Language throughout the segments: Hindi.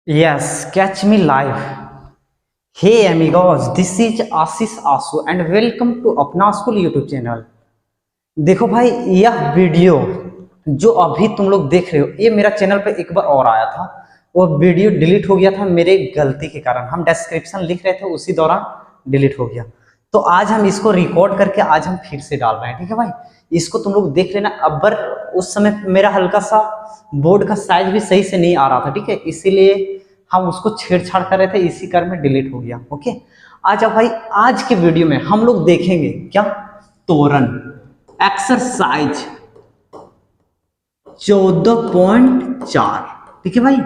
Yes, catch me live. Hey amigos, this is Ashish Asu and welcome to अपना स्कूल यूट्यूब चैनल। देखो भाई, यह वीडियो जो अभी तुम लोग देख रहे हो ये मेरा चैनल पे एक बार और आया था। वो वीडियो डिलीट हो गया था मेरे गलती के कारण। हम डिस्क्रिप्शन लिख रहे थे उसी दौरान डिलीट हो गया। तो आज हम इसको रिकॉर्ड करके आज हम फिर से डाल रहे हैं। ठीक है भाई, इसको तुम लोग देख लेना। अबर उस समय मेरा हल्का सा बोर्ड का साइज भी सही से नहीं आ रहा था, ठीक है, इसीलिए हम उसको छेड़छाड़ कर रहे थे, इसी कारण में डिलीट हो गया। ओके, आज भाई आज के वीडियो में हम लोग देखेंगे क्या, तोरण एक्सरसाइज 14.4। ठीक है भाई,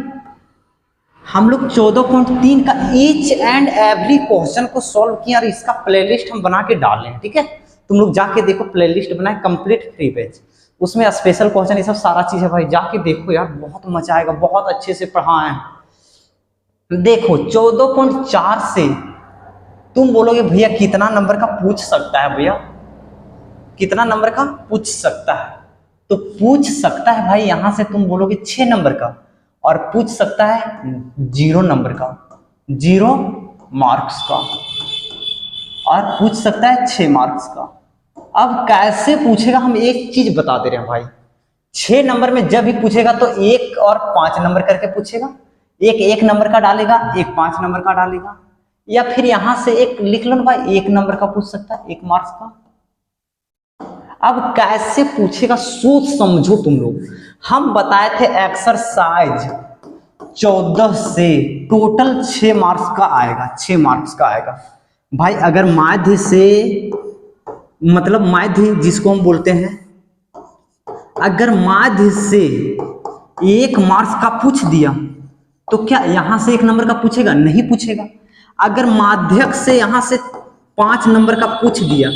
हम लोग 14.3 का ईच एंड एवरी क्वेश्चन को सॉल्व किया और इसका प्लेलिस्ट हम बना के डाल लें। ठीक है, तुम लोग जाके देखो, प्लेलिस्ट बनाए कंप्लीट फ्री पेज, उसमें स्पेशल क्वेश्चन ये सब सारा चीज है भाई, जाके देखो यार, बहुत मजा आएगा, बहुत अच्छे से पढ़ाए हैं। देखो 14.4 से तुम बोलोगे भैया कितना नंबर का पूछ सकता है, भैया कितना नंबर का पूछ सकता है, तो पूछ सकता है भाई यहां से तुम बोलोगे 6 नंबर का, और पूछ सकता है 0 नंबर का, 0 मार्क्स का, और पूछ सकता है 6 मार्क्स का। अब कैसे पूछेगा हम एक चीज बता दे रहे हैं भाई, 6 नंबर में जब भी पूछेगा तो 1 और 5 नंबर करके पूछेगा। एक 1 नंबर का डालेगा, एक 5 नंबर का डालेगा, या फिर यहां से एक लिख लो ना भाई, 1 नंबर का पूछ सकता है, 1 मार्क्स का। अब कैसे पूछेगा सोच समझो तुम लोग। हम बताए थे एक्सरसाइज 14 से टोटल 6 मार्क्स का आएगा, 6 मार्क्स का आएगा भाई। अगर माध्य से मतलब माध्य जिसको हम बोलते हैं, अगर माध्य से 1 मार्क्स का पूछ दिया तो क्या यहां से 1 नंबर का पूछेगा? नहीं पूछेगा। अगर माध्यक से यहां से 5 नंबर का पूछ दिया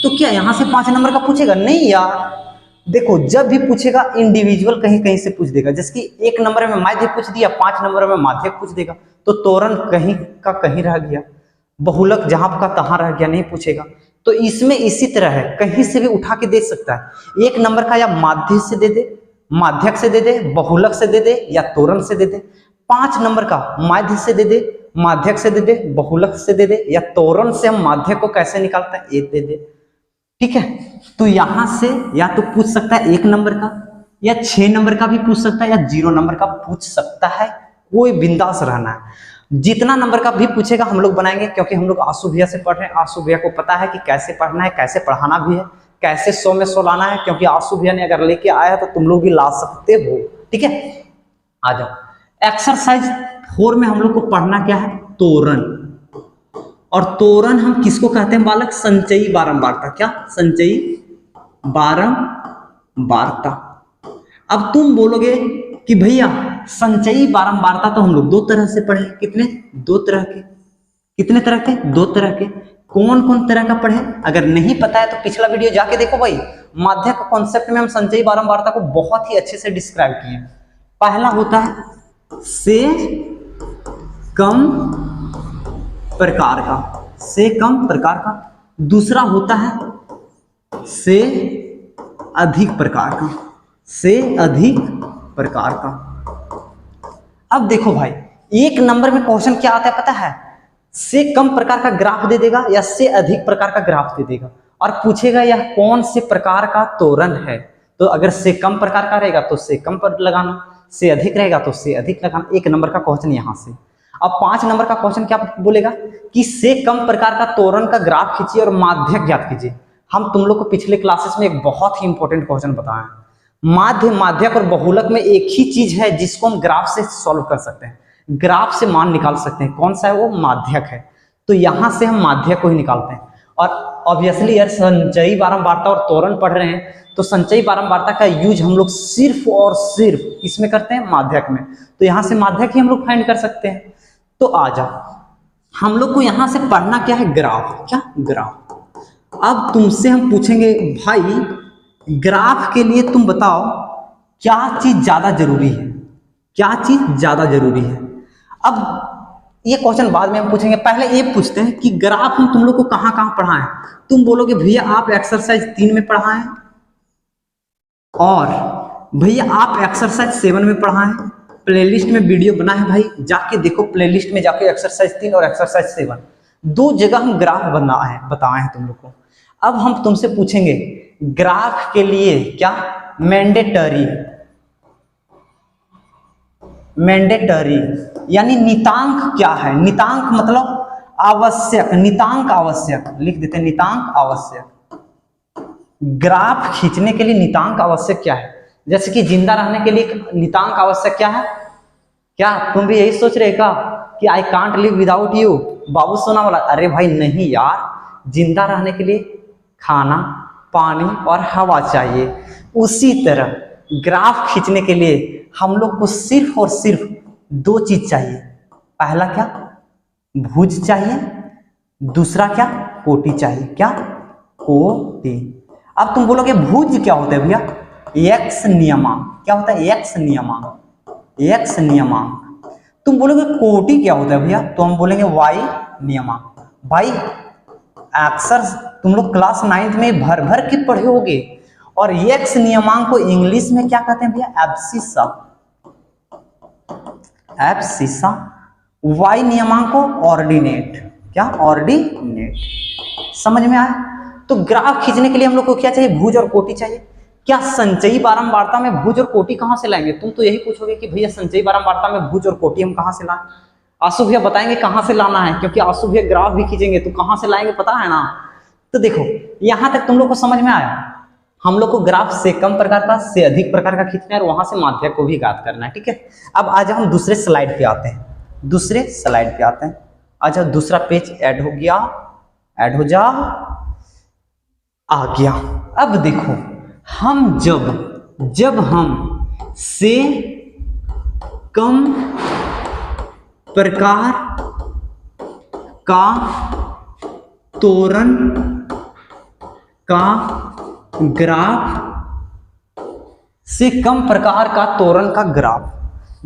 तो क्या यहां से 5 नंबर का पूछेगा? नहीं यार। देखो जब भी पूछेगा इंडिविजुअल कहीं कहीं से पूछ देगा, जैसे कि 1 नंबर में माध्य पूछ दिया, 5 नंबर में माध्यक पूछ देगा, तो तोरण कहीं का कहीं रह गया, बहुलक जहां का तहां रह गया, नहीं पूछेगा। तो इसमें इसी तरह है, कहीं से भी उठा के दे सकता है। 1 नंबर का या माध्य से दे दे, माध्यक से दे दे, बहुलक से दे दे, या तोरण से दे दे। 5 नंबर का माध्य से दे दे, माध्यक से दे दे, बहुलक से दे दे, या तोरण से हम माध्यक को कैसे निकालते हैं, 1 दे दे। ठीक है, तो यहां से या तो पूछ सकता है 1 नंबर का, या 6 नंबर का भी पूछ सकता है, या 0 नंबर का पूछ सकता है। कोई बिंदास रहना है, जितना नंबर का भी पूछेगा हम लोग बनाएंगे, क्योंकि हम लोग आशु भैया से पढ़ रहे हैं। आशु भैया को पता है कि कैसे पढ़ना है, कैसे पढ़ाना भी है, कैसे 100 में 100 लाना है, क्योंकि आशु भैया ने अगर लेके आया तो तुम लोग भी ला सकते हो। ठीक है, आ जाओ। एक्सरसाइज 4 में हम लोग को पढ़ना क्या है, तोरण। और तोरण हम किसको कहते हैं बालक? संचयी बारंबारता। क्या? संचयी बारंबारता। अब तुम बोलोगे कि भैया संचयी बारंबारता तो हम लोग 2 तरह से पढ़े। कितने? 2 तरह के। कितने तरह के? 2 तरह के। कौन कौन तरह का पढ़े? अगर नहीं पता है तो पिछला वीडियो जाके देखो भाई, माध्यक का कॉन्सेप्ट में हम संचयी बारंबारता को बहुत ही अच्छे से डिस्क्राइब किए। पहला होता है से कम प्रकार का, से कम प्रकार का। दूसरा होता है से अधिक प्रकार का, से अधिक प्रकार का। अब देखो भाई, 1 नंबर में क्वेश्चन क्या आता है पता है? से कम प्रकार का ग्राफ दे देगा या से अधिक प्रकार का ग्राफ दे देगा, और पूछेगा यह कौन से प्रकार का तोरण है। तो अगर से कम प्रकार का रहेगा तो से कम पर लगाना, से अधिक रहेगा तो से अधिक लगाना। 1 नंबर का क्वेश्चन यहां से। अब 5 नंबर का क्वेश्चन क्या बोलेगा कि से कम प्रकार का तोरण का ग्राफ खींचिए और माध्यक ज्ञात कीजिए। हम तुम लोग को पिछले क्लासेस में एक बहुत ही इंपॉर्टेंट क्वेश्चन बताया, माध्य, माध्यक और बहुलक में एक ही चीज है जिसको हम ग्राफ से सॉल्व कर सकते हैं, ग्राफ से मान निकाल सकते हैं। कौन सा है वो? माध्यक है। तो यहां से हम माध्यक को ही निकालते हैं। और ऑब्वियसली यार, संचयी बारंबारता और तोरण पढ़ रहे हैं, तो संचयी बारंबारता का यूज हम लोग सिर्फ और सिर्फ किसमें करते हैं? माध्यक में। तो यहां से माध्यक ही हम लोग फाइंड कर सकते हैं। तो आ जाओ, हम लोग को यहां से पढ़ना क्या है? ग्राफ। क्या? ग्राफ। अब तुमसे हम पूछेंगे भाई, ग्राफ के लिए तुम बताओ क्या चीज ज्यादा जरूरी है, क्या चीज ज्यादा जरूरी है। अब ये क्वेश्चन बाद में हम पूछेंगे, पहले ये पूछते हैं कि ग्राफ हम तुम लोग को कहां कहां पढ़ाएं। तुम बोलोगे भैया आप एक्सरसाइज 3 में पढ़ाएं, और भैया आप एक्सरसाइज 7 में पढ़ाएं, प्लेलिस्ट में वीडियो बना है भाई, जाके देखो प्लेलिस्ट में जाके एक्सरसाइज 3 और एक्सरसाइज 7 दो जगह हम ग्राफ बताए हैं तुम लोग को। अब हम तुमसे पूछेंगे ग्राफ के लिए क्या मैंडेटरी यानी नितांक क्या है। नितांक मतलब आवश्यक, नितांक आवश्यक, लिख देते हैं नितांक आवश्यक। ग्राफ खींचने के लिए नितांक आवश्यक क्या है? जैसे कि जिंदा रहने के लिए नितांक आवश्यक क्या है? क्या तुम भी यही सोच रहे का कि I can't live without you, बाबू सोना वाला? अरे भाई नहीं यार, जिंदा रहने के लिए खाना, पानी और हवा चाहिए। उसी तरह ग्राफ खींचने के लिए हम लोग को सिर्फ और सिर्फ दो चीज चाहिए। पहला क्या? भुज चाहिए, दूसरा क्या? कोटि चाहिए। क्या? कोटि। अब तुम बोलोगे भुज क्या होता है भैया? एक्स नियमांक। क्या होता है? एक्स नियमांक, एक्स नियमांक। तुम बोलोगे कोटि क्या होता है भैया? तो हम बोलेंगे वाई नियमांक। भाई अक्सर तुम लोग क्लास 9th में भर भर के पढ़े होगे। और एक्स नियमांक को इंग्लिश में क्या कहते हैं भैया? Abscissa, abscissa. वाई नियमांक को ऑर्डिनेट। क्या? ऑर्डिनेट। समझ में आया? तो ग्राफ खींचने के लिए हम लोग को क्या चाहिए? भुज और कोटि चाहिए। क्या संचयी बारंबारता में भुज और कोटि कहां से लाएंगे? तुम तो यही पूछोगे कि भैया संचयी बारंबारता में भुज और कोटि हम कहां से लाएं? आशु भैया बताएंगे कहां से लाना है, क्योंकि आशु भैया ग्राफ भी खींचेंगे तो कहां से लाएंगे पता है ना। तो देखो यहां तक तुम लोग को समझ में आया। हम लोग को ग्राफ से कम प्रकार का से अधिक प्रकार का खींचना है और वहां से माध्यक को भी ज्ञात करना है। ठीक है, अब आज हम दूसरे स्लाइड पे आते हैं। दूसरे स्लाइड पे आते हैं। अच्छा दूसरा पेज ऐड हो गया, ऐड हो जा, आ गया। अब देखो हम जब हम से कम प्रकार का त्वरण का ग्राफ, से कम प्रकार का त्वरण का ग्राफ,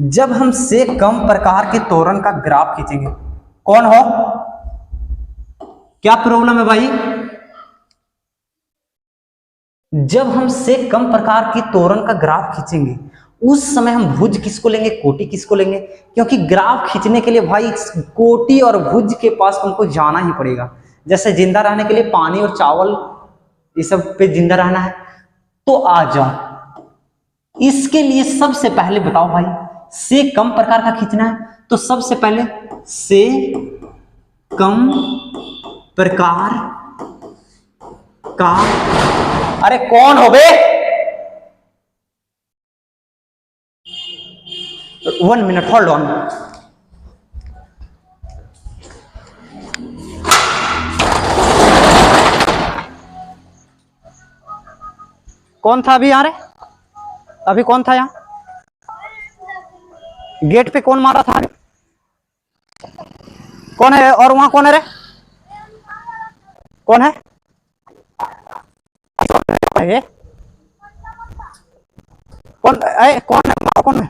जब हम से कम प्रकार के त्वरण का ग्राफ खींचेंगे, कौन हो? क्या प्रॉब्लम है भाई? जब हम से कम प्रकार के त्वरण का ग्राफ खींचेंगे उस समय हम भुज किसको लेंगे, कोटि किसको लेंगे? क्योंकि ग्राफ खींचने के लिए भाई कोटि और भुज के पास तुमको जाना ही पड़ेगा। जैसे जिंदा रहने के लिए पानी और चावल ये सब पे जिंदा रहना है, तो आ जाओ। इसके लिए सबसे पहले बताओ भाई, से कम प्रकार का खींचना है तो सबसे पहले से कम प्रकार का, अरे कौन हो बे? 1 मिनट होल्ड ऑन। कौन था अभी यहाँ रे? अभी कौन था यहाँ? गेट पे कौन मारा था? कौन है? और वहां कौन है रे? कौन है? ये कौन है? कौन है? कौन है?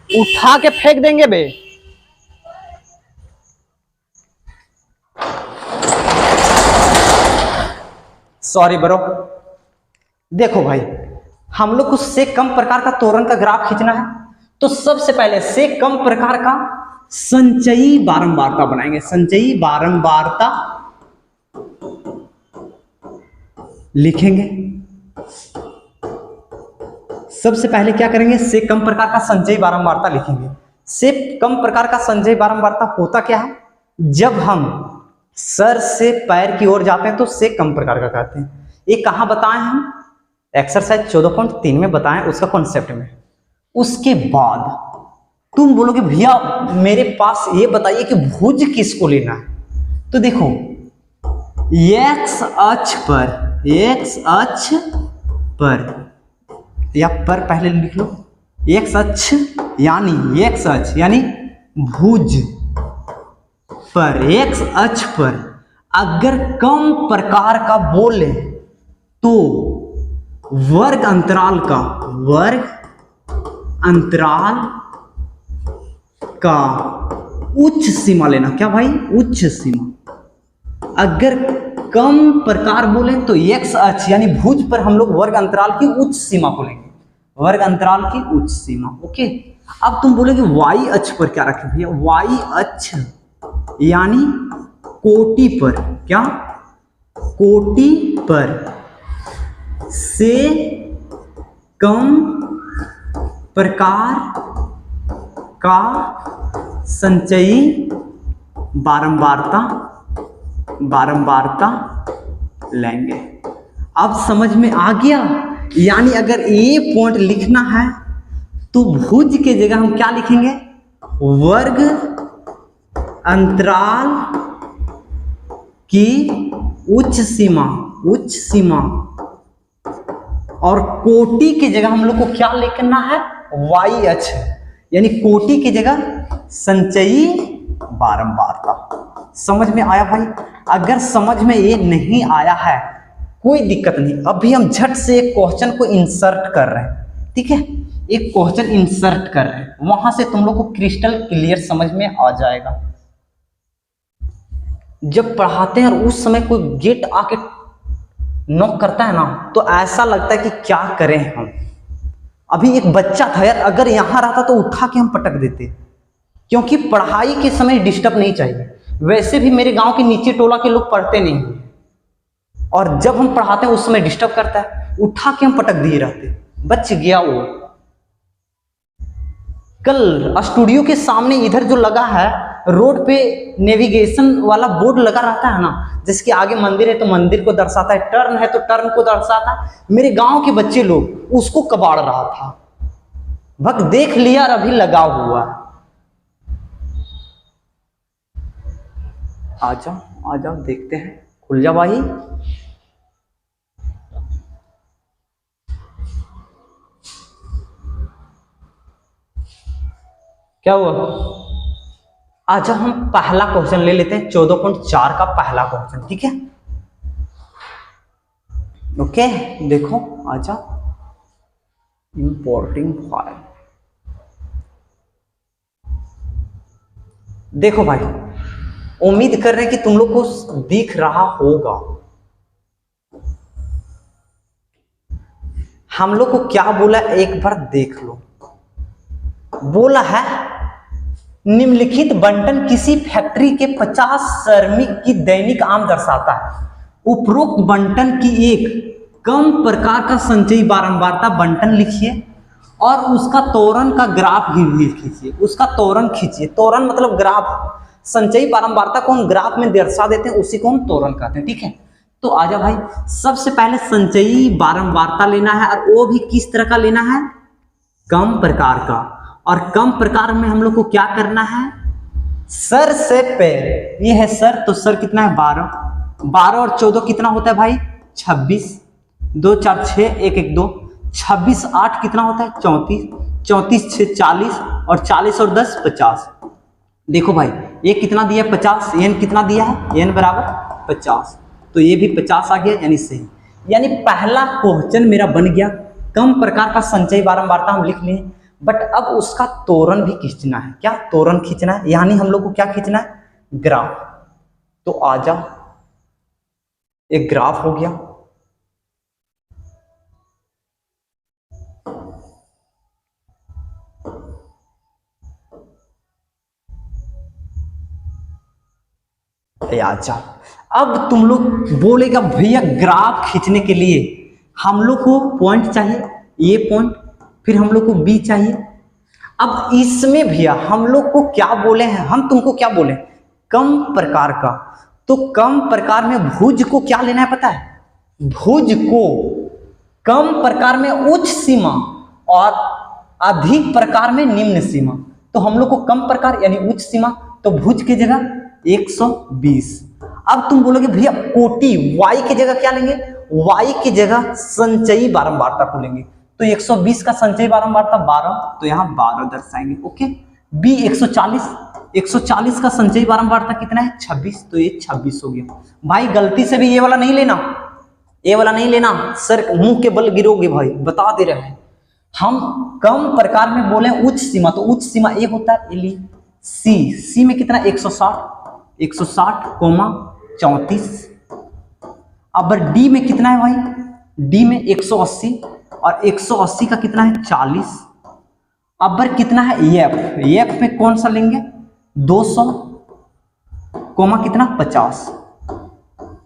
उठा के फेंक देंगे बे। Sorry bro. देखो भाई हम लोग को से कम प्रकार का त्वरण का ग्राफ खींचना है तो सबसे पहले से कम प्रकार का संचयी बारंबारता बनाएंगे। संचयी बारंबारता लिखेंगे। सबसे पहले क्या करेंगे? से कम प्रकार का संचयी बारंबारता लिखेंगे। से कम प्रकार का संचयी बारंबारता होता क्या है? जब हम सर से पैर की ओर जाते हैं तो से कम प्रकार का कहते हैं। ये कहां बताएं हम? एक्सरसाइज 14.3 में बताएं, उसका कॉन्सेप्ट में। उसके बाद तुम बोलोगे भैया मेरे पास ये बताइए कि भुज किसको लेना है। तो देखो एक्स अक्ष पर या पर पहले लिख लो, एक्स अक्ष यानी भुज पर, एक्स अक्ष पर अगर कम प्रकार का बोले तो वर्ग अंतराल का उच्च सीमा लेना। क्या भाई? उच्च सीमा। अगर कम प्रकार बोले तो x अक्ष यानी भुज पर हम लोग वर्ग अंतराल की उच्च सीमा को लेंगे, वर्ग अंतराल की उच्च सीमा। ओके, अब तुम बोलोगे y अक्ष पर क्या रखें भैया, y अक्ष यानी कोटि पर, क्या कोटि पर से कम प्रकार का संचयी बारंबारता लेंगे। अब समझ में आ गया? यानी अगर ये पॉइंट लिखना है तो भुज के जगह हम क्या लिखेंगे, वर्ग अंतराल की उच्च सीमा, और कोटि की जगह हम लोग को क्या लिखना है, y अक्ष, यानी कोटि की जगह संचयी बारंबारता। समझ में आया भाई? अगर समझ में ये नहीं आया है कोई दिक्कत नहीं, अभी हम झट से एक क्वेश्चन को इंसर्ट कर रहे हैं, ठीक है, एक क्वेश्चन इंसर्ट कर रहे हैं, वहां से तुम लोग को क्रिस्टल क्लियर समझ में आ जाएगा। जब पढ़ाते हैं और उस समय कोई गेट आके नॉक करता है ना तो ऐसा लगता है कि क्या करें हम। अभी एक बच्चा था यार, अगर यहां रहता तो उठा के हम पटक देते, क्योंकि पढ़ाई के समय डिस्टर्ब नहीं चाहिए। वैसे भी मेरे गांव के नीचे टोला के लोग पढ़ते नहीं, और जब हम पढ़ाते हैं उस समय डिस्टर्ब करता है, उठा के हम पटक दिए रहते। बच गया वो। कल स्टूडियो के सामने इधर जो लगा है रोड पे नेविगेशन वाला बोर्ड लगा रहता है ना, जिसके आगे मंदिर है तो मंदिर को दर्शाता है, टर्न है तो टर्न को दर्शाता है, मेरे गांव के बच्चे लोग उसको कबाड़ रहा था। भक्त देख लिया और अभी लगा हुआ। आ जाओ देखते हैं, खुल जा भाई। क्या हुआ? आज हम पहला क्वेश्चन ले लेते हैं, 14.4 का पहला क्वेश्चन, ठीक है। ओके, देखो आजा, इंपोर्टिंग फाइल। देखो भाई, उम्मीद कर रहे हैं कि तुम लोग को दिख रहा होगा। हम लोग को क्या बोला, एक बार देख लो। बोला है निम्नलिखित बंटन किसी फैक्ट्री के 50 श्रमिक की दैनिक आम दर्शाता है। उपरोक्त बंटन की एक कम प्रकार का संचयी बारंबारता बंटन लिखिए और उसका त्वरण का ग्राफ भी खींचिए। उसका त्वरण खींचिए। त्वरण मतलब ग्राफ। संचयी बारंबारता को हम ग्राफ में दर्शा देते हैं, उसी को हम त्वरण कहते हैं, ठीक है। तो आजा भाई, सबसे पहले संचयी बारंबारता लेना है, और वो भी किस तरह का लेना है, कम प्रकार का। और कम प्रकार में हम लोग को क्या करना है, सर से पैर। ये है सर, तो सर कितना है 12 और 14 कितना होता है भाई 26, 2 4 6 1 1 2, 26 8 कितना होता है 34, 34 6 40, और 40 और 10 50। देखो भाई, ये कितना दिया है 50, एन कितना दिया है, एन बराबर 50, तो ये भी 50 आ गया, यानी सही। यानी पहला क्वेश्चन मेरा बन गया। कम प्रकार का संचयी बारंबारता हम लिख लिए, बट अब उसका त्वरण भी खींचना है। क्या त्वरण खींचना है, यानी हम लोग को क्या खींचना है, ग्राफ। तो आजा, एक ग्राफ हो गया। आजा, अब तुम लोग बोलेगा भैया ग्राफ खींचने के लिए हम लोग को पॉइंट चाहिए, ये पॉइंट, फिर हम लोग को बी चाहिए। अब इसमें भैया हम लोग को क्या बोले हैं, हम तुमको क्या बोले, कम प्रकार का। तो कम प्रकार में भुज को क्या लेना है पता है, भुज को कम प्रकार में उच्च सीमा और अधिक प्रकार में निम्न सीमा। तो हम लोग को कम प्रकार यानी उच्च सीमा, तो भुज की जगह 120। अब तुम बोलोगे भैया कोटि, y की जगह क्या लेंगे, y की जगह संचयी बारंबारता को लेंगे। तो 120 का संचयी बारंबारता 12, तो यहाँ 12 दर्शाएंगे। ओके, बी 140 का संचयी बारंबारता कितना है 26, तो ये 26 हो गया। भाई गलती से भी ये वाला नहीं लेना, ये वाला नहीं लेना, सर मुंह के बल गिरोगे भाई, बता दे रहे हैं। हम कम प्रकार में बोले उच्च सीमा, तो उच्च सीमा ए होता है, एली सी में कितना 160, 160, 34, अब डी में कितना है भाई, डी में 180 और 180 का कितना है 40। अब कितना है एफ, एफ में कौन सा लेंगे 200 कोमा कितना 50।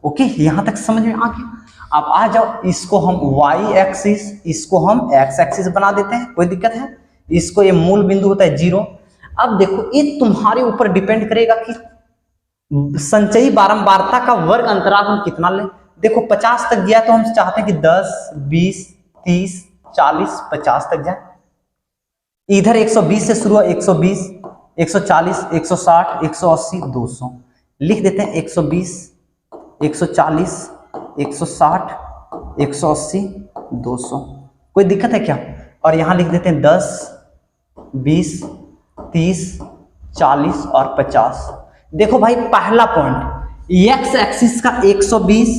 ओके यहां तक समझ में आ गया। अब आ जाओ, इसको हम y एक्सिस, इसको हम x एक्सिस बना देते हैं, कोई दिक्कत है। इसको ये मूल बिंदु होता है 0। अब देखो ये तुम्हारे ऊपर डिपेंड करेगा कि संचयी बारंबारता का वर्ग अंतराल हम कितना लें। देखो 50 तक गया तो हम चाहते हैं कि 10, 20, 30, 40, 50 तक जाए। इधर 120 से शुरू है, 120, 140, 160, 180, 200 लिख देते हैं। 120, 140, 160, 180, 200, कोई दिक्कत है क्या। और यहां लिख देते हैं 10, 20, 30, 40 और 50। देखो भाई पहला पॉइंट x एक्सिस का 120,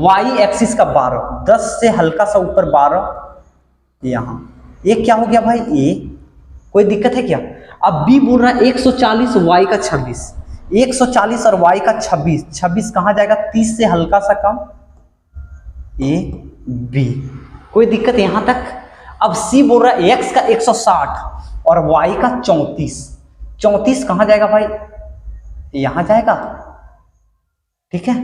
y एक्सिस का 12, 10 से हल्का सा ऊपर 12, यहां ये क्या हो गया भाई ए, कोई दिक्कत है क्या। अब b बोल रहा है 140, y का 26, 140 और y का 26, 26 कहां जाएगा 30 से हल्का सा कम, ए बी, कोई दिक्कत यहां तक। अब c बोल रहा है x का 160 और y का 34, 34 कहां जाएगा भाई, यहां जाएगा। ठीक है,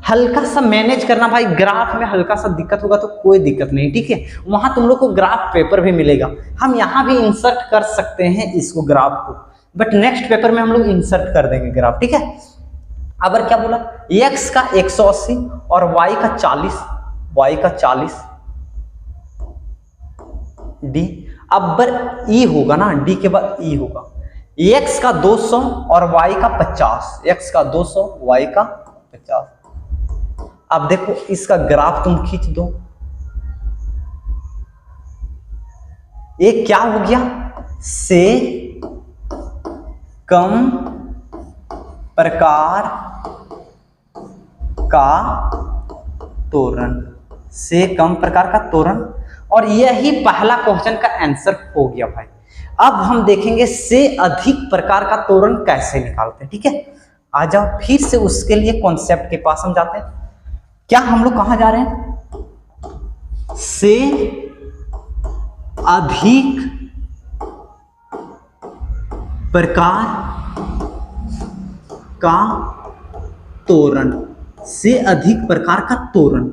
हल्का सा मैनेज करना भाई, ग्राफ में हल्का सा दिक्कत होगा तो कोई दिक्कत नहीं, ठीक है। वहां तुम लोग को ग्राफ पेपर भी मिलेगा, हम यहां भी इंसर्ट कर सकते हैं इसको ग्राफ को, बट नेक्स्ट पेपर में हम लोग इंसर्ट कर देंगे ग्राफ, ठीक है। अब क्या बोला x का 180 और y का 40, y का 40 डी। अब ई होगा ना, डी के बाद ई होगा, x का 200 और y का 50, x का 200 y का 50। अब देखो इसका ग्राफ तुम खींच दो, ये क्या हो गया, से कम प्रकार का तोरण, से कम प्रकार का तोरण। और यही पहला क्वेश्चन का आंसर हो गया भाई। अब हम देखेंगे से अधिक प्रकार का तोरण कैसे निकालते हैं, ठीक है। आ जाओ फिर से उसके लिए कॉन्सेप्ट के पास हम जाते हैं। क्या हम लोग कहां जा रहे हैं, से अधिक प्रकार का तोरण, से अधिक प्रकार का तोरण।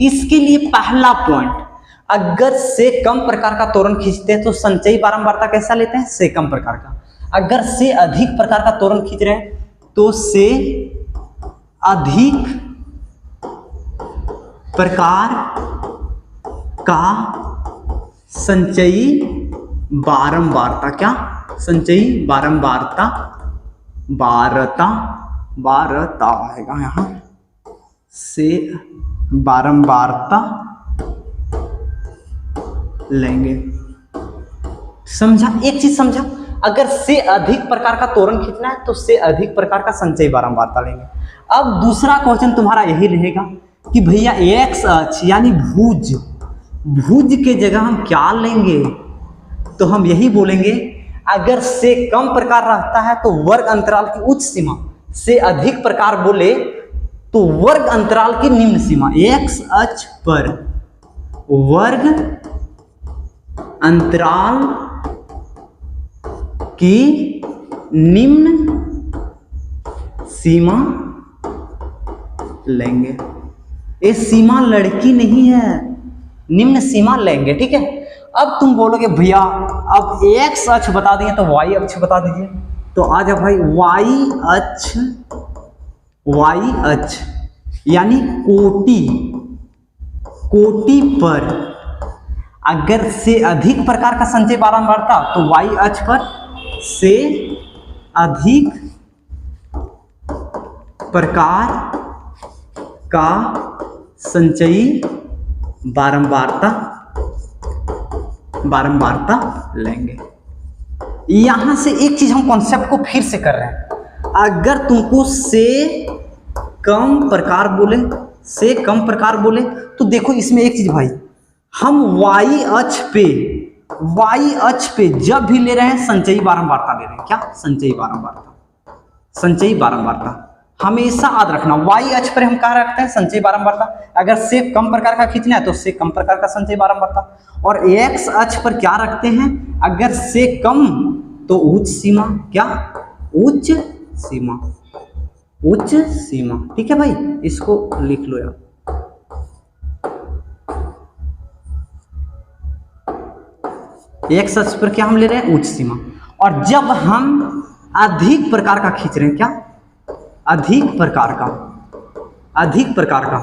इसके लिए पहला पॉइंट, अगर से कम प्रकार का तोरण खींचते हैं तो संचयी बारंबारता कैसा लेते हैं, से कम प्रकार का। अगर से अधिक प्रकार का तोरण खींच रहे हैं तो से अधिक प्रकार का संचयी बारंबारता, क्या संचयी बारंबारता, बारता आएगा यहां, से बारंबारता लेंगे। समझा, एक चीज समझा, अगर से अधिक प्रकार का तोरण खींचना है तो से अधिक प्रकार का संचयी बारंबारता लेंगे। अब दूसरा क्वेश्चन तुम्हारा यही रहेगा कि भैया एक्स अक्ष यानी भुज, भुज के जगह हम क्या लेंगे, तो हम यही बोलेंगे अगर से कम प्रकार रहता है तो वर्ग अंतराल की उच्च सीमा, से अधिक प्रकार बोले तो वर्ग अंतराल की निम्न सीमा। एक्स अक्ष पर वर्ग अंतराल की निम्न सीमा लेंगे। ये सीमा लड़की नहीं है, निम्न सीमा लेंगे, ठीक है। अब तुम बोलोगे भैया अब एक्स अक्ष बता दिए तो वाई अक्ष बता दीजिए, तो आ जाओ भाई वाई अक्ष यानी कोटि पर अगर से अधिक प्रकार का संचय बारंबारता तो वाई अक्ष पर से अधिक प्रकार का संचयी बारंबारता लेंगे। यहां से एक चीज हम कॉन्सेप्ट को फिर से कर रहे हैं, अगर तुमको से कम प्रकार बोले तो देखो इसमें एक चीज भाई, हम वाई अक्ष पे जब भी ले रहे हैं संचयी बारंबारता ले रहे हैं, क्या संचयी बारंबारता हमेशा याद रखना, वाई अक्ष पर हम कहाँ रखते हैं संचयी बारंबारता, अगर से कम प्रकार का खींचना है तो से कम प्रकार का संचयी बारंबारता, और एक्स अक्ष पर क्या रखते हैं, अगर से कम तो उच्च सीमा, क्या उच्च सीमा, उच्च सीमा। ठीक है भाई, इसको लिख लो यार। एक्स अक्ष पर क्या हम ले रहे हैं, उच्च सीमा। और जब हम अधिक प्रकार का खींच रहे हैं, क्या अधिक प्रकार का, अधिक प्रकार का,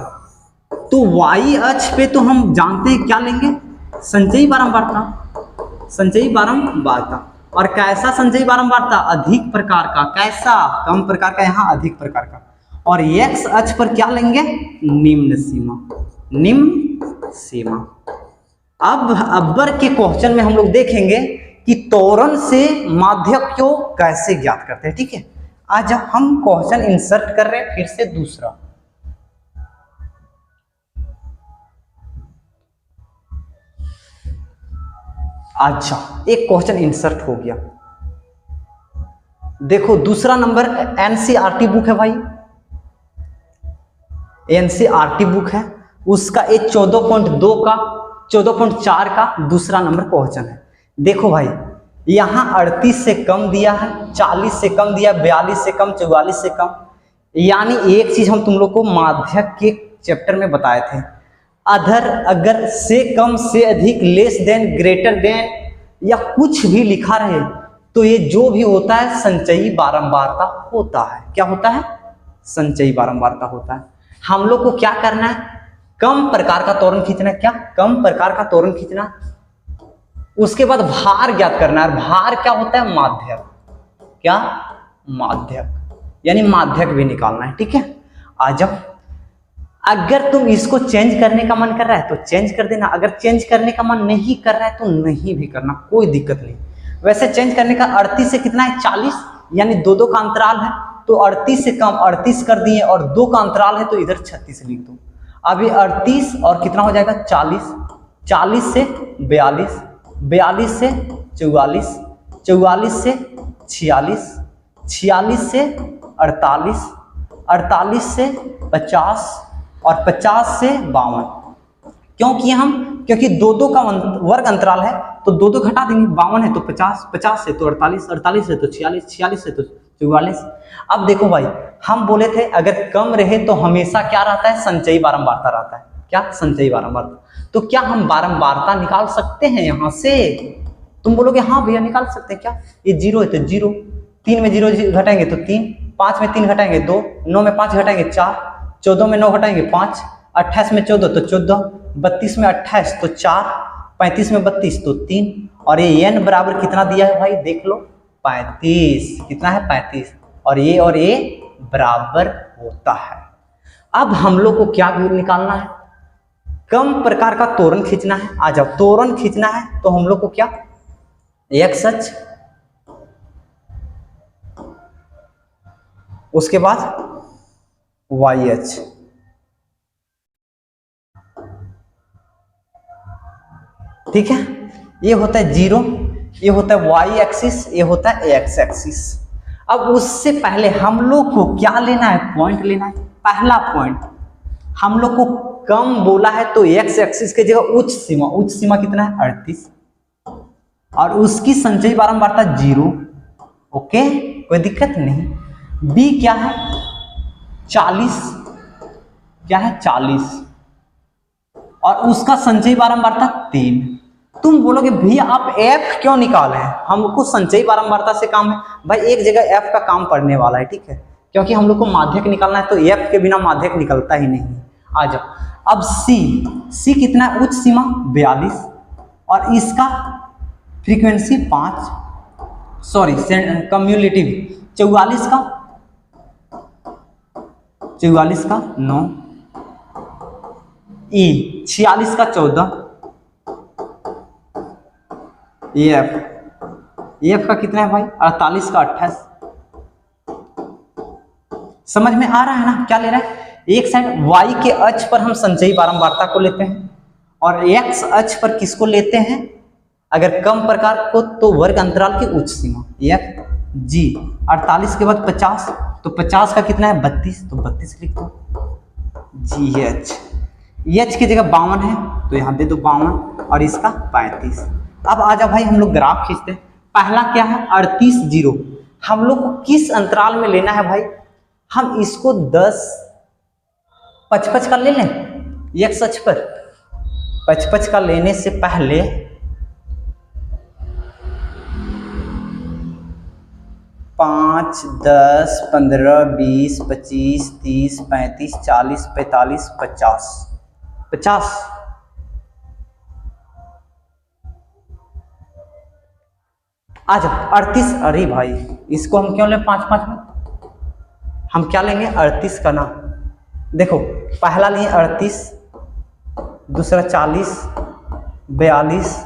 तो y अक्ष पे तो हम जानते हैं क्या लेंगे, संचयी बारंबारता, संचयी बारंबारता। और कैसा संचयी बारंबारता, अधिक प्रकार का, कैसा कम प्रकार का, यहाँ अधिक प्रकार का। और x अक्ष पर क्या लेंगे, निम्न सीमा, निम्न सीमा। अब अब्बर के क्वेश्चन में हम लोग देखेंगे कि त्वरण से माध्यक को कैसे ज्ञात करते हैं। ठीक है, आज हम क्वेश्चन इंसर्ट कर रहे हैं फिर से दूसरा। अच्छा, एक क्वेश्चन इंसर्ट हो गया, देखो दूसरा नंबर एनसीईआरटी बुक है भाई, एनसीईआरटी बुक है, उसका ये 14.2 का 14.4 का दूसरा नंबर क्वेश्चन है। देखो भाई, यहाँ 38 से कम दिया है, 40 से कम दिया, 42 से कम, 44 से कम। यानी एक चीज हम तुम लोग को माध्यक के चैप्टर में बताए थे, अगर से कम से अधिक, लेस देन, ग्रेटर देन या कुछ भी लिखा रहे तो ये जो भी होता है संचयी बारंबारता होता है। क्या होता है, संचयी बारंबारता होता है। हम लोग को क्या करना है, कम प्रकार का त्वरण खींचना है, क्या कम प्रकार का त्वरण खींचना, उसके बाद भार ज्ञात करना है। भार क्या होता है, माध्यक, क्या माध्यक, यानी माध्यक भी निकालना है। ठीक है, आ जाओ। अगर तुम इसको चेंज करने का मन कर रहा है तो चेंज कर देना, अगर चेंज करने का मन नहीं कर रहा है तो नहीं भी करना, कोई दिक्कत नहीं। वैसे चेंज करने का 38 से कितना है, 40, यानी दो का अंतराल है तो 38 से कम 38 कर दिए, और 2 का अंतराल है तो इधर 36 लिख दो। अभी 38 और कितना हो जाएगा, 40, 40 से 42, 42 से 44, 44 से 46, 46 से 48, 48 से 50 और 50 से 52। क्यों किए हम, क्योंकि दो का वर्ग अंतराल है तो दो घटा देंगे, 52 है तो 50, 50 से तो 48, 48 से तो 46, 46 से तो 44। अब देखो भाई, हम बोले थे अगर कम रहे तो हमेशा क्या रहता है, संचयी बारंबारता रहता है। क्या संचयी बारंबारता, तो क्या हम बारंबारता निकाल सकते हैं यहां से? तुम बोलोगे हाँ भैया निकाल सकते हैं। क्या ये 0 है तो 0, 3 में 0 घटाएंगे तो 3, 5 में 3 घटाएंगे 2, 9 में 5 घटाएंगे 4, 14 में 9 घटाएंगे 5, 28 में 14 तो 14, 32 में 28 तो 4, 35 में 32 तो 3, और ये n बराबर कितना दिया है भाई, देख लो 35, कितना है 35, और ये बराबर होता है। अब हम लोग को क्या निकालना है, कम प्रकार का त्वरण खींचना है। आ जाओ, त्वरण खींचना है तो हम लोग को क्या, एक्स अक्ष, उसके बाद वाई अक्ष, ठीक है। ये होता है 0, ये होता है वाई एक्सिस, ये होता है एक्स एक्सिस। अब उससे पहले हम लोग को क्या लेना है, पॉइंट लेना है। पहला पॉइंट हम लोग को कम बोला है तो एक्स एक्सिस की जगह उच्च सीमा, उच्च सीमा कितना है 38, और उसकी संचयी बारंबारता 0। ओके, कोई दिक्कत नहीं। बी क्या है 40, क्या है 40, और उसका संचयी बारंबारता 3। तुम बोलोगे भैया आप एफ क्यों निकाले हैं, हमको संचयी बारंबारता से काम है। भाई एक जगह एफ का काम पड़ने वाला है, ठीक है, क्योंकि हम लोग को माध्यक निकालना है तो एफ के बिना माध्यक निकलता ही नहीं। आ जाओ। अब सी कितना है, उच्च सीमा 42, और इसका फ्रीक्वेंसी 5, सॉरी कम्युलेटिव 44 का 9, ई 46 का 14, एफ का कितना है भाई 48 का 28। समझ में आ रहा है ना क्या ले रहा है। एक साइड वाई के अक्ष पर हम संचयी बारंबारता को लेते हैं, और एक्स अक्ष पर किसको लेते हैं, अगर कम प्रकार को तो वर्ग अंतराल की उच्च सीमा एफ जी। 48 के बाद 50, तो 50 का कितना है 32, तो 32 लिख दो। GH, H की जगह 52 है तो यहाँ दे दो 52 और इसका 35। अब आ जाओ भाई हम लोग ग्राफ खींचते हैं। पहला क्या है 38 0, हम लोग को किस अंतराल में लेना है भाई, हम इसको 10 55 का ले लें x अक्ष पर। 55 का लेने से पहले 5 10 15 20 25 30 35 40 45 50 50। आ जाओ 38। अरे भाई इसको हम क्यों लें 5 5 में, हम क्या लेंगे 38 का ना। देखो पहला लिए 38, दूसरा 40 42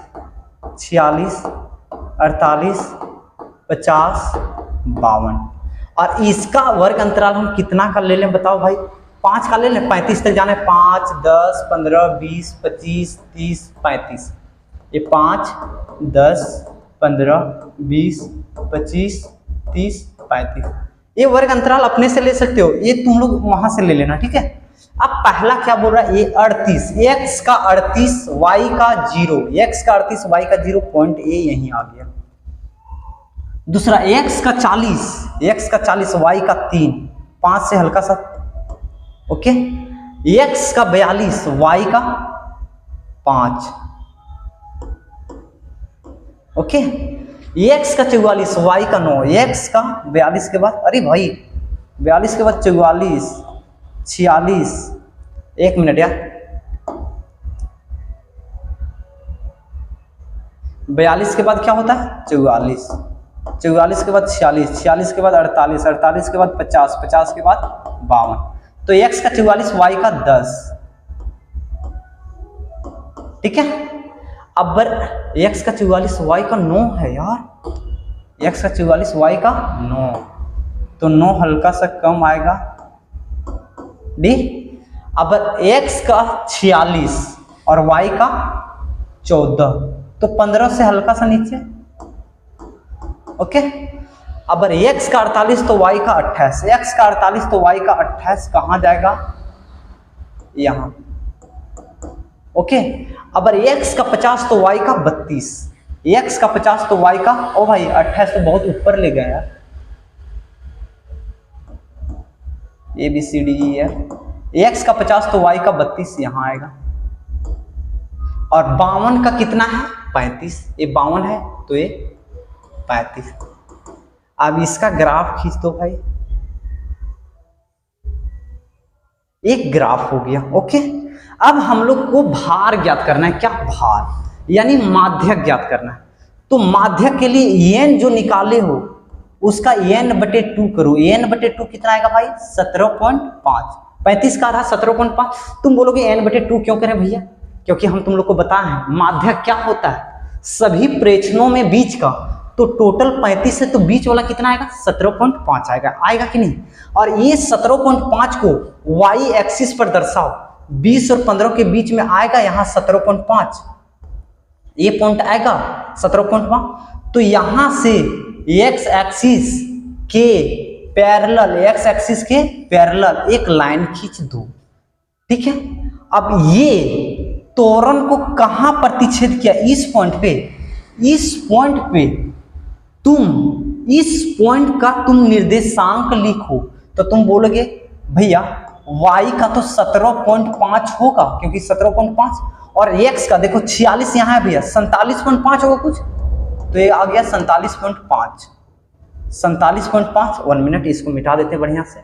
46 48 50 52 और इसका वर्ग अंतराल हम कितना का ले लें बताओ भाई, 5 का ले लें। 35 तक जाना है, 5 10 15 20 25 30 35। ये 5 10 15 20 25 30 35, ये वर्ग अंतराल अपने से ले सकते हो, ये तुम लोग वहां से ले लेना, ठीक है। अब पहला क्या बोल रहा है, ये 38, x का 38 y का 0, x का 38 y का 0, पॉइंट ए यहीं आ गया। दूसरा x का 40, x का 40 y का 3, 5 से हल्का सा, ओके। x का 42 y का 5, ओके। x का 44 y का 9, x का 42 के बाद, अरे भाई 42 के बाद 44 46, एक मिनट यार, 42 के बाद क्या होता है 44, 44 के बाद 46, 46 के बाद 48, 48 के बाद 50, 50 के बाद 52। तो x का 44 y का 10, ठीक है। अब x का 44 y का 9 है यार, x का 44 y का 9, तो 9 हल्का सा कम आएगा डी। अब x का 46 और y का 14, तो 15 से हल्का सा नीचे, ओके। अब x का 48 तो y का 28, x का 48 तो y का 28 कहां जाएगा, यहां, ओके। अब x का 50 तो y का 32, x का 50 तो y का, ओ भाई 28 तो बहुत ऊपर ले गया यार, A B C D E है। x का 50 तो y का 32 यहां आएगा, और 52 का कितना है 35, ये 52 है तो ये 35। अब इसका ग्राफ खींच दो भाई, एक ग्राफ हो गया, ओके। अब हम लोग को भार ज्ञात करना है, क्या भार यानी माध्यक ज्ञात करना है। तो माध्यक के लिए n जो निकाले हो उसका n/2 करो, n/2 कितना आएगा भाई 17.5, 35 का रहा 17.5। तुम बोलोगे n/2 क्यों करें भैया, क्योंकि हम तुम लोग को बताए हैं माध्यक क्या होता है, सभी प्रेक्षणों में बीच का, तो टोटल 35 है तो बीच वाला कितना आएगा 17.5 आएगा, आएगा कि नहीं। और ये 17.5 को y एक्सिस पर दर्शाओ, 20 और 15 के बीच में आएगा यहाँ 17.5, ये पॉइंट आएगा 17.5। तो यहां से x एक्सिस के पैरेलल, x एक्सिस के पैरेलल एक लाइन खींच दो, ठीक है। अब ये त्वरण को कहां प्रतिच्छेद किया, इस पॉइंट पे, इस पॉइंट पे तुम इस पॉइंट का तुम निर्देशांक लिखो, तो तुम बोलोगे भैया y का तो 17.5 होगा क्योंकि 17.5, और x का देखो 46 यहाँ है भैया 47.5 होगा कुछ, तो ये आ गया 47.5, 47.5। 1 मिनट इसको मिटा देते बढ़िया से।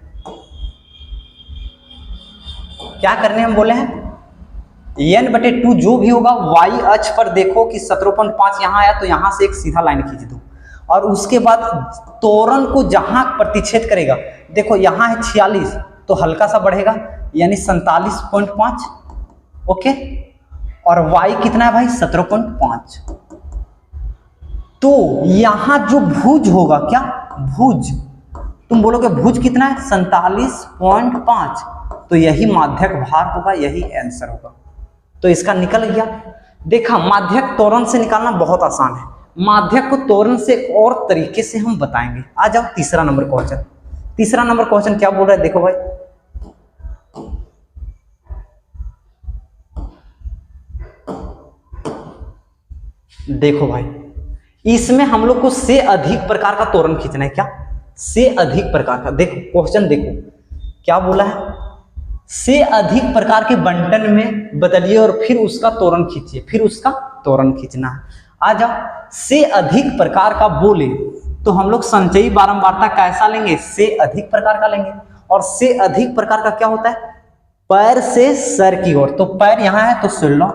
क्या करने हम बोले हैं, n/2 जो भी होगा y अक्ष पर देखो कि 17.5 यहाँ आया तो यहाँ से एक सीधा लाइन खींच दो, और उसके बाद त्वरण को जहां प्रतिच्छेद करेगा, देखो यहाँ है 46 तो हल्का सा बढ़ेगा यानी 47.5, ओके। और y कितना है भाई 17.5, तो यहां जो भुज होगा, क्या भुज, तुम बोलोगे भुज कितना है 47.5, तो यही माध्यक भार होगा, यही आंसर होगा। तो इसका निकल गया। देखा माध्यक त्वरण से निकालना बहुत आसान है, माध्यक को त्वरण से और तरीके से हम बताएंगे। आ जाओ तीसरा नंबर क्वेश्चन। तीसरा नंबर क्वेश्चन क्या बोल रहा है, देखो भाई, देखो भाई, इसमें हम लोग को से अधिक प्रकार का तोरण खींचना है। क्या? से अधिक प्रकार का। देखो क्वेश्चन, देखो क्या बोला है, से अधिक प्रकार के बंटन में बदलिए और फिर उसका तोरण खींचिए, फिर उसका तोरण खींचना है। आ जाओ, से अधिक प्रकार का बोले तो हम लोग संचयी बारंबारता कैसा लेंगे, से अधिक प्रकार का लेंगे। और से अधिक प्रकार का क्या होता है, पैर से सर की ओर। तो पैर यहाँ है तो 16,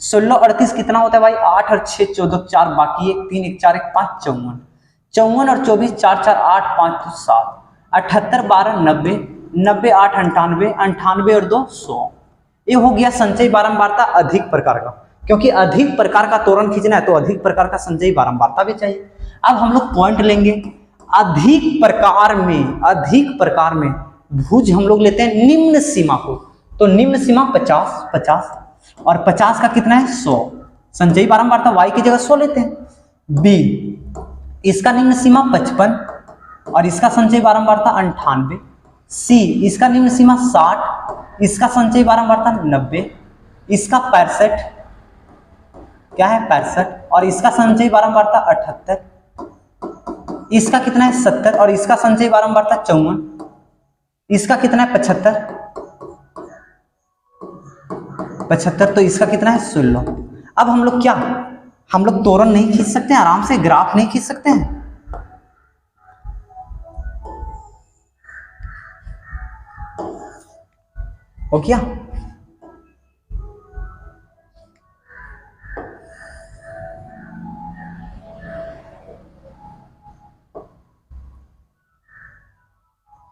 16 38 कितना होता है भाई, 8 और 6 14, 4 बाकी 1 3 1 4 1 5 54, 54 और 24 4 4 8 5 2 7, 78 12 90, 90 8 98, 98 और 2 100। ये हो गया संचयी बारंबारता अधिक प्रकार का। क्योंकि अधिक प्रकार का तोरण खींचना है तो अधिक प्रकार का संचयी बारंबारता भी चाहिए। अब हम लोग पॉइंट लेंगे, अधिक प्रकार में भुज हम लोग लेते हैं निम्न सीमा को। तो निम्न सीमा 50 50 और 50 का कितना है 100, संचयी बारंबारता y की जगह 100 लेते हैं। बी, इसका निम्न सीमा 55 और इसका संचयी बारंबारता 98। सी, इसका निम्न सीमा 60, इसका संचयी बारंबारता 90, इसका 65, क्या है 65, और इसका संचयी बारंबारता 78, इसका कितना है 70 और इसका संचयी बारंबारता 54, इसका कितना है 75, तो इसका कितना है 16। अब हम लोग क्या, हम लोग तोरण नहीं खींच सकते हैं, आराम से ग्राफ नहीं खींच सकते हैं। हो क्या?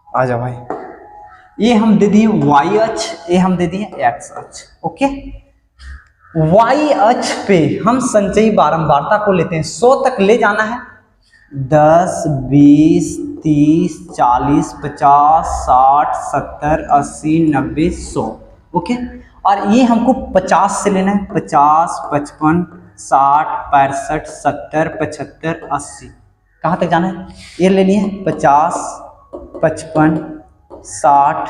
आ जाओ भाई, ये हम दे दिए y अक्ष, ये हम दे दिए x अक्ष। ओके, y अक्ष पे हम संचयी बारंबारता को लेते हैं, 100 तक ले जाना है। 10 20 30 40 50 60 70 80 90 100। ओके, और ये हमको 50 से लेना है, 50 55 60 65 70 75 80। कहाँ तक जाना है, ये लेनी है 50 55 60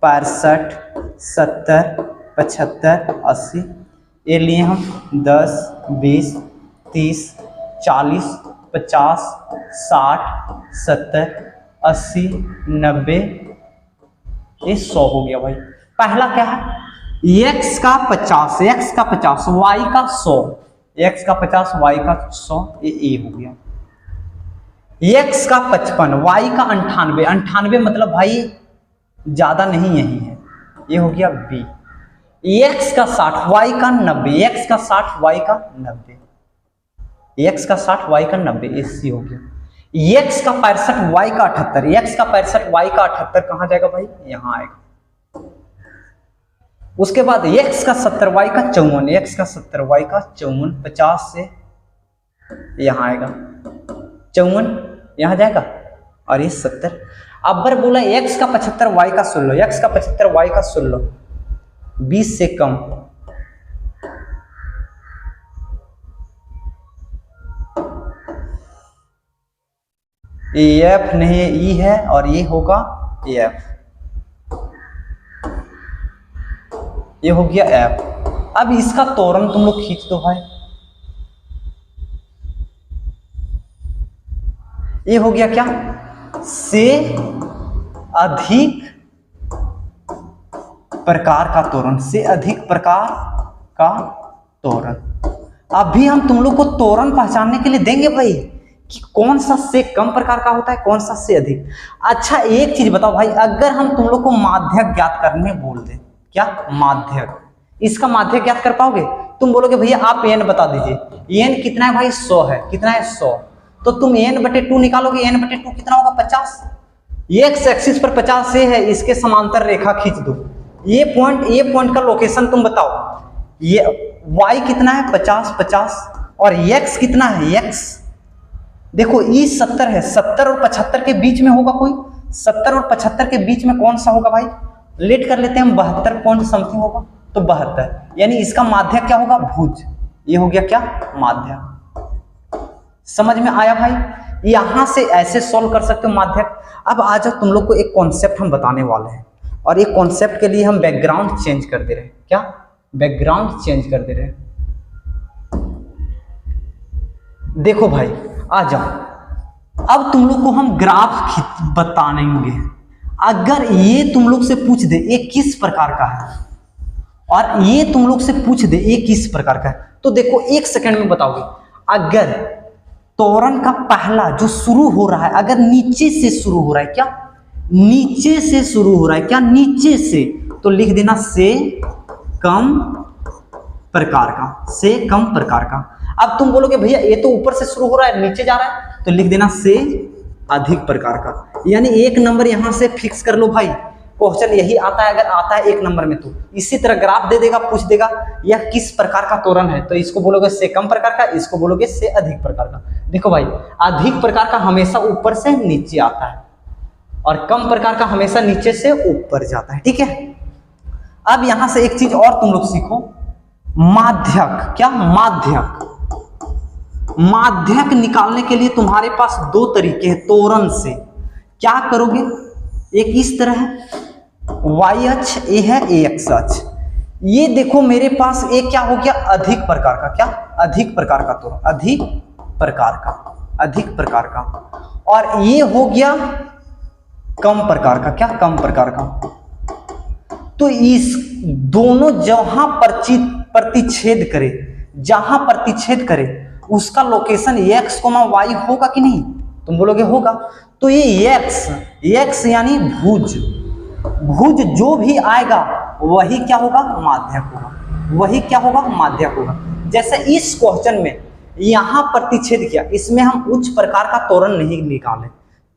65 70 75 80। ये लिए हम 10 20 30 40 50 60 70 80 90, ये 100 हो गया भाई। पहला क्या है, x का 50, x का 50 y का 100, x का 50 y का 100, ये a हो गया। x का 55 y का 98, 98 मतलब भाई ज्यादा नहीं यही है, ये हो गया b। x का 60 y का 90, x का 60 y का 90, x का 60 y का 90, ये c हो गया। x का 65 y का 78, x का 65 y का 78 कहाँ जाएगा भाई, यहाँ आएगा। उसके बाद x का 70 y का 54, x का 70 y का 54, 50 से यहाँ आएगा 54, यहाँ जाएगा, और ये 70। अब्बर बोला x का 75 y का 16, x का 75 y का 16, 20 से कम। ये f नहीं है, e है, और ये होगा f, ये हो गया f। अब इसका तोरण तुम लोग खींच दो भाई, ये हो गया क्या, से अधिक प्रकार का तोरण, से अधिक प्रकार का तोरण। अभी हम तुम लोग को तोरण पहचानने के लिए देंगे भाई कि कौन सा से कम प्रकार का होता है, कौन सा से अधिक। अच्छा एक चीज बताओ भाई, अगर हम तुम लोग को माध्यक ज्ञात करने बोल दे, क्या माध्यक, इसका माध्यक ज्ञात कर पाओगे? तुम बोलोगे भैया आप n बता दीजिए, n कितना है भाई 100 है, कितना है 100, तो तुम n/2 निकालोगे, n/2 कितना होगा 50। x एक्सिस पर 50 से है, इसके समांतर रेखा खींच दो, ये पॉइंट का लोकेशन तुम बताओ। ये y कितना है 50 50, और x कितना है, x देखो e 70 है, 70 और 75 के बीच में होगा कोई, 70 और 75 के बीच में कौन सा होगा भाई, लेट कर लेते हैं हम, 72 पॉइंट समथिंग होगा, तो 72, यानी इसका माध्यक क्या होगा, भुज। ये हो गया क्या, माध्यक। समझ में आया भाई? यहाँ से ऐसे सॉल्व कर सकते हो माध्यक। अब आ जाओ, तुम लोग को एक कॉन्सेप्ट हम बताने वाले हैं, और एक कॉन्सेप्ट के लिए हम बैकग्राउंड चेंज कर दे रहे हैं। क्या? बैकग्राउंड चेंज कर दे रहे हैं। देखो भाई, आ जाओ, अब तुम लोग को हम ग्राफ बताएंगे। अगर ये तुम लोग से पूछ दे ये किस प्रकार का है, और ये तुम लोग से पूछ दे ये किस प्रकार का है, तो देखो 1 सेकंड में बताओगे। अगर तोरण का पहला जो शुरू हो रहा है, अगर नीचे से शुरू हो रहा है, क्या नीचे से शुरू हो रहा है, क्या नीचे से, तो लिख देना से कम प्रकार का, से कम प्रकार का। अब तुम बोलोगे भैया ये तो ऊपर से शुरू हो रहा है नीचे जा रहा है, तो लिख देना से अधिक प्रकार का। यानी 1 नंबर यहां से फिक्स कर लो भाई। क्वेश्चन यही आता है, अगर आता है 1 नंबर में तो इसी तरह ग्राफ दे देगा, पूछ देगा यह किस प्रकार का तोरण है, तो इसको बोलोगे से कम प्रकार का, इसको बोलोगे से अधिक प्रकार का। देखो भाई, अधिक प्रकार का हमेशा ऊपर से नीचे आता है, और कम प्रकार का हमेशा नीचे से ऊपर जाता है। ठीक है, अब यहां से एक चीज और तुम लोग सीखो, माध्यक। क्या? माध्यक। माध्यक निकालने के लिए तुम्हारे पास 2 तरीके हैं तोरण से। क्या करोगे? एक इस तरह है y अक्ष, ये है x अक्ष। ये देखो मेरे पास एक क्या हो गया, अधिक प्रकार का। क्या? अधिक प्रकार का तोरण, अधिक प्रकार का, अधिक प्रकार का। और ये हो गया कम प्रकार का। क्या? कम प्रकार का। तो इस दोनों जहां प्रतिच्छेद करे, जहां प्रतिच्छेद करे उसका लोकेशन x, y होगा कि नहीं? तुम बोलोगे होगा। तो ये x यानी भुज, भुज जो भी आएगा वही क्या होगा, माध्यक होगा। वही क्या होगा, माध्यक होगा। जैसे इस क्वेश्चन में यहां प्रतिच्छेद किया, इसमें हम उच्च प्रकार का तोरण नहीं निकाले,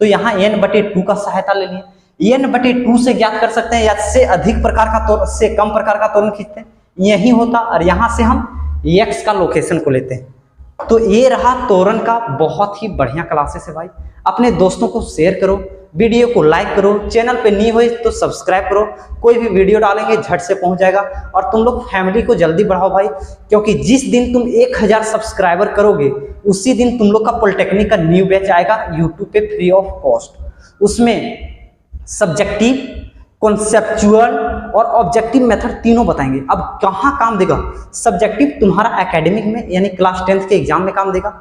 तो यहाँ n/2 का सहायता ले लिए। n/2 से ज्ञात कर सकते हैं, या से अधिक प्रकार का तोरण, से कम प्रकार का तोरण खींचते हैं, यही होता। और यहाँ से हम x का लोकेशन को लेते हैं। तो ये रहा तोरण का बहुत ही बढ़िया क्लासेस है भाई। अपने दोस्तों को शेयर करो, वीडियो को लाइक करो, चैनल पे न्यू हो तो सब्सक्राइब करो, कोई भी वीडियो डालेंगे झट से पहुंच जाएगा। और तुम लोग फैमिली को जल्दी बढ़ाओ भाई, क्योंकि जिस दिन तुम 1000 सब्सक्राइबर करोगे उसी दिन तुम लोग का पॉलिटेक्निक का न्यू बैच आएगा यूट्यूब पे फ्री ऑफ कॉस्ट। उसमें सब्जेक्टिव, कॉन्सेप्चुअल और ऑब्जेक्टिव मेथड तीनों बताएंगे। अब कहाँ काम देगा? सब्जेक्टिव तुम्हारा एकेडमिक में यानी क्लास 10th के एग्जाम में काम देगा,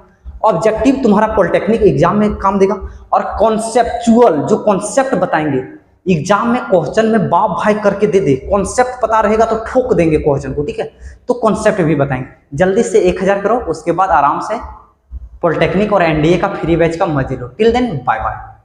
ऑब्जेक्टिव तुम्हारा पॉलिटेक्निक एग्जाम में काम देगा, और कॉन्सेप्चुअल जो कॉन्सेप्ट बताएंगे एग्जाम में क्वेश्चन में बाप भाई करके दे दे। कॉन्सेप्ट पता रहेगा तो ठोक देंगे क्वेश्चन को। ठीक है, तो कॉन्सेप्ट भी बताएंगे। जल्दी से 1000 करो, उसके बाद आराम से पॉलिटेक्निक और एनडीए का फ्री बैच का मजे लो। Till then bye bye.